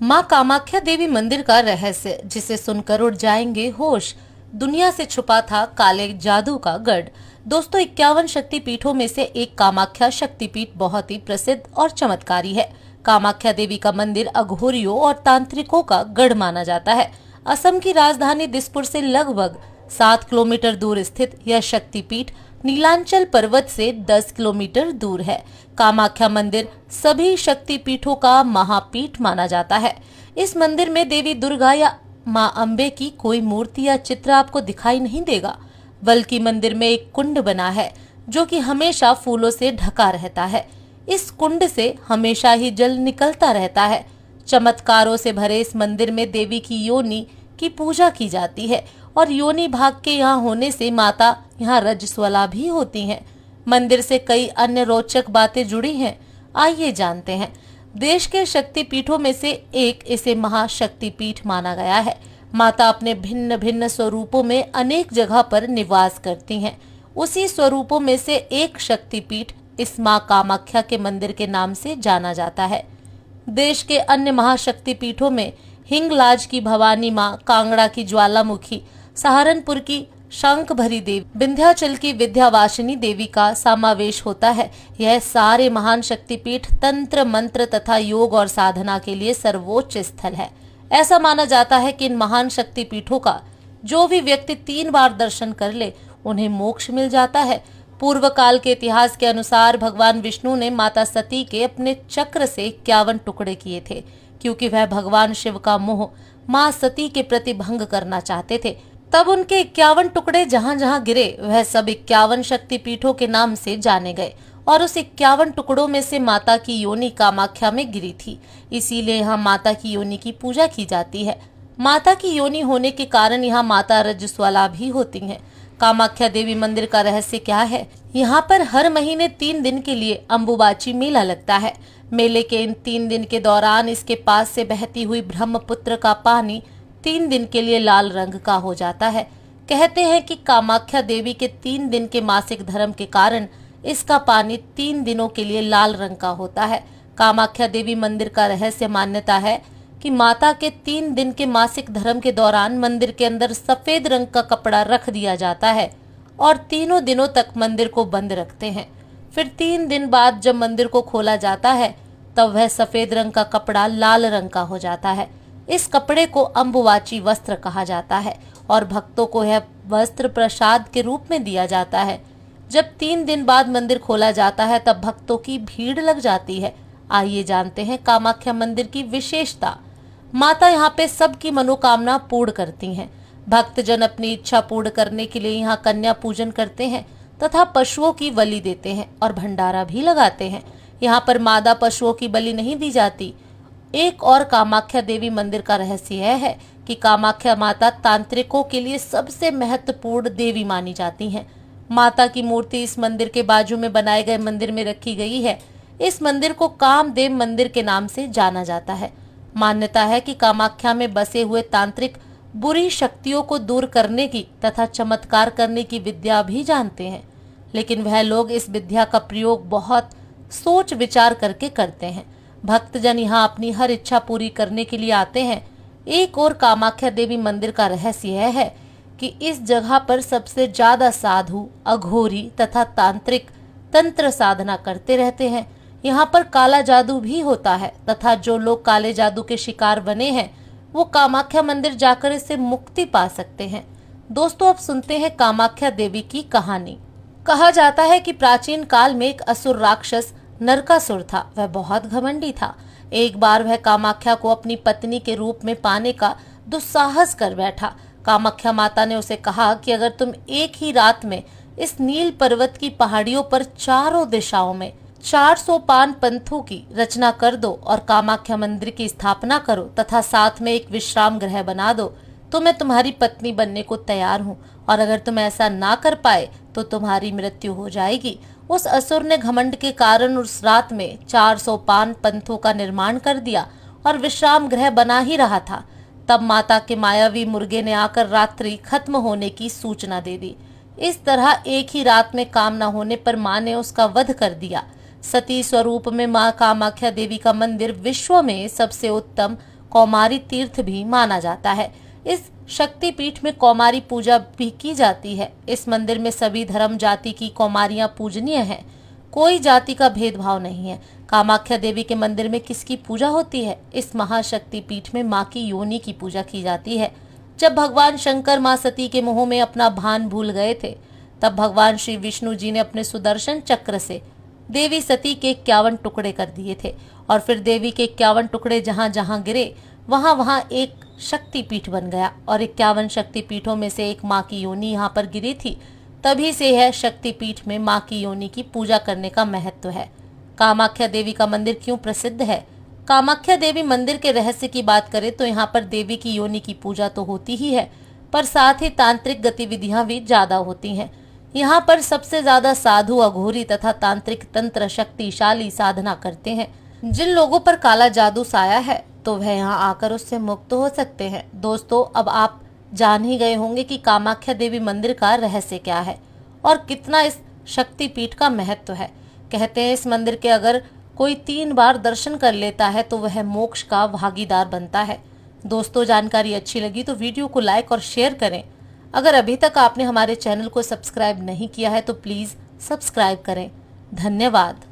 माँ कामाख्या देवी मंदिर का रहस्य, जिसे सुनकर उड़ जाएंगे होश। दुनिया से छुपा था काले जादू का गढ़। दोस्तों, 51 शक्तिपीठों में से एक कामाख्या शक्तिपीठ बहुत ही प्रसिद्ध और चमत्कारी है। कामाख्या देवी का मंदिर अघोरियों और तांत्रिकों का गढ़ माना जाता है। असम की राजधानी दिसपुर से लगभग 7 किलोमीटर दूर स्थित यह शक्तिपीठ नीलांचल पर्वत से 10 किलोमीटर दूर है। कामाख्या मंदिर सभी शक्तिपीठों का महापीठ माना जाता है। इस मंदिर में देवी दुर्गा या मां अम्बे की कोई मूर्ति या चित्र आपको दिखाई नहीं देगा, बल्कि मंदिर में एक कुंड बना है जो कि हमेशा फूलों से ढका रहता है। इस कुंड से हमेशा ही जल निकलता रहता है। चमत्कारों से भरे इस मंदिर में देवी की योनि की पूजा की जाती है और योनि भाग के यहाँ होने से माता यहाँ रजस्वला भी होती हैं। मंदिर से कई अन्य रोचक बातें जुड़ी हैं, आइए जानते हैं। देश के शक्तिपीठों में से एक इसे महाशक्तिपीठ माना गया है। माता अपने भिन्न भिन्न स्वरूपों में अनेक जगह पर निवास करती हैं। उसी स्वरूपों में से एक शक्तिपीठ इस माँ कामाख्या के मंदिर के नाम से जाना जाता है। देश के अन्य महाशक्तिपीठों में हिंगलाज की भवानी माँ, कांगड़ा की ज्वालामुखी, सहारनपुर की शंखभरी देवी, विंध्याचल की विद्यावासिनी देवी का समावेश होता है। यह सारे महान शक्तिपीठ तंत्र, मंत्र तथा योग और साधना के लिए सर्वोच्च स्थल है। ऐसा माना जाता है कि इन महान शक्तिपीठों का जो भी व्यक्ति 3 बार दर्शन कर ले, उन्हें मोक्ष मिल जाता है। पूर्व काल के इतिहास के अनुसार भगवान विष्णु ने माता सती के अपने चक्र से 51 टुकड़े किए थे, क्योंकि वह भगवान शिव का मोह मां सती के प्रति भंग करना चाहते थे। तब उनके 51 टुकड़े जहां जहां गिरे, वह सब 51 शक्तिपीठों के नाम से जाने गए और उस 51 टुकड़ों में से माता की योनि कामाख्या में गिरी थी। इसीलिए यहाँ माता की योनि की पूजा की जाती है। माता की योनि होने के कारण यहाँ माता रजस्वला भी होती हैं। कामाख्या देवी मंदिर का रहस्य क्या है? यहाँ पर हर महीने 3 दिन के लिए अम्बुबाची मेला लगता है। मेले के इन 3 दिन के दौरान इसके पास से बहती हुई ब्रह्मपुत्र का पानी 3 दिन के लिए लाल रंग का हो जाता है। कहते हैं कि कामाख्या देवी के 3 दिन के मासिक धर्म के कारण इसका पानी 3 दिनों के लिए लाल रंग का होता है। कामाख्या देवी मंदिर का रहस्य मान्यता है कि माता के 3 दिन के मासिक धर्म के दौरान मंदिर के अंदर सफेद रंग का कपड़ा रख दिया जाता है और 3 दिनों तक मंदिर को बंद रखते हैं। फिर 3 दिन बाद जब मंदिर को खोला जाता है, तब वह सफेद रंग का कपड़ा लाल रंग का हो जाता है। इस कपड़े को अम्बुवाची वस्त्र कहा जाता है और भक्तों को यह वस्त्र प्रसाद के रूप में दिया जाता है। जब 3 दिन बाद मंदिर खोला जाता है, तब भक्तों की भीड़ लग जाती है। आइए जानते हैं कामाख्या मंदिर की विशेषता। माता यहाँ पे सबकी मनोकामना पूर्ण करती हैं। भक्तजन अपनी इच्छा पूर्ण करने के लिए यहाँ कन्या पूजन करते हैं तथा पशुओं की बलि देते हैं और भंडारा भी लगाते हैं। यहाँ पर मादा पशुओं की बलि नहीं दी जाती। एक और कामाख्या देवी मंदिर का रहस्य यह है कि कामाख्या माता तांत्रिकों के लिए सबसे महत्वपूर्ण देवी मानी जाती हैं। माता की मूर्ति इस मंदिर के बाजू में बनाए गए मंदिर में रखी गई है। इस मंदिर को कामदेव मंदिर के नाम से जाना जाता है। मान्यता है कि कामाख्या में बसे हुए तांत्रिक बुरी शक्तियों को दूर करने की तथा चमत्कार करने की विद्या भी जानते हैं, लेकिन वह लोग इस विद्या का प्रयोग बहुत सोच विचार करके करते हैं। भक्तजन यहाँ अपनी हर इच्छा पूरी करने के लिए आते हैं। एक और कामाख्या देवी मंदिर का रहस्य यह है कि इस जगह पर सबसे ज्यादा साधु, अघोरी तथा तांत्रिक तंत्र साधना करते रहते हैं। यहाँ पर काला जादू भी होता है तथा जो लोग काले जादू के शिकार बने हैं, वो कामाख्या मंदिर जाकर इससे मुक्ति पा सकते हैं। दोस्तों, अब सुनते हैं कामाख्या देवी की कहानी। कहा जाता है कि प्राचीन काल में एक असुर राक्षस नरकासुर था। वह बहुत घमंडी था। एक बार वह कामाख्या को अपनी पत्नी के रूप में पाने का दुस्साहस कर बैठा। कामाख्या माता ने उसे कहा कि अगर तुम एक ही रात में इस नील पर्वत की पहाड़ियों पर चारों दिशाओं में 400 पान पंथों की रचना कर दो और कामाख्या मंदिर की स्थापना करो तथा साथ में एक विश्राम गृह बना दो, तो मैं तुम्हारी पत्नी बनने को तैयार हूँ, और अगर तुम ऐसा ना कर पाए तो तुम्हारी मृत्यु हो जाएगी। उस असुर ने घमंड के कारण उस रात में 400 पान पंथों का निर्माण कर दिया और विश्राम गृह बना ही रहा था। तब माता के मायावी मुर्गे ने आकर रात्रि खत्म होने की सूचना दे दी। इस तरह एक ही रात में काम न होने पर माँ ने उसका वध कर दिया। सती स्वरूप में माँ कामाख्या देवी का मंदिर विश्व में सबसे उत्तम कौमारी तीर्थ भी माना जाता है। इस शक्तिपीठ में कौमारी पूजा भी की जाती है। इस मंदिर में सभी धर्म जाति की कौमारियां पूजनीय हैं। कोई जाति का भेदभाव नहीं है। कामाख्या देवी के मंदिर में किसकी पूजा होती है? इस महाशक्ति पीठ में माँ की योनि की पूजा की जाती है। जब भगवान शंकर माँ सती के मोह में अपना भान भूल गए थे, तब भगवान श्री विष्णु जी ने अपने सुदर्शन चक्र से देवी सती के 51 टुकड़े कर दिए थे और फिर देवी के 51 टुकड़े जहां जहां गिरे वहां वहां एक शक्तिपीठ बन गया और 51 शक्तिपीठों में से एक माँ की योनि यहाँ पर गिरी थी। तभी से यह शक्तिपीठ में माँ की योनि की पूजा करने का महत्व है। कामाख्या देवी का मंदिर क्यों प्रसिद्ध है? कामाख्या देवी मंदिर के रहस्य की बात करें तो यहाँ पर देवी की योनि की पूजा तो होती ही है, पर साथ ही तांत्रिक गतिविधियां भी ज्यादा होती हैं। यहाँ पर सबसे ज्यादा साधु, अघोरी तथा तांत्रिक तंत्र शक्तिशाली साधना करते हैं। जिन लोगों पर काला जादू साया है तो वह यहाँ आकर उससे मुक्त हो सकते हैं। दोस्तों, अब आप जान ही गए होंगे कि कामाख्या देवी मंदिर का रहस्य क्या है और कितना इस शक्तिपीठ का महत्व है। कहते हैं इस मंदिर के अगर कोई 3 बार दर्शन कर लेता है तो वह मोक्ष का भागीदार बनता है। दोस्तों, जानकारी अच्छी लगी तो वीडियो को लाइक और शेयर करें। अगर अभी तक आपने हमारे चैनल को सब्सक्राइब नहीं किया है तो प्लीज सब्सक्राइब करें। धन्यवाद।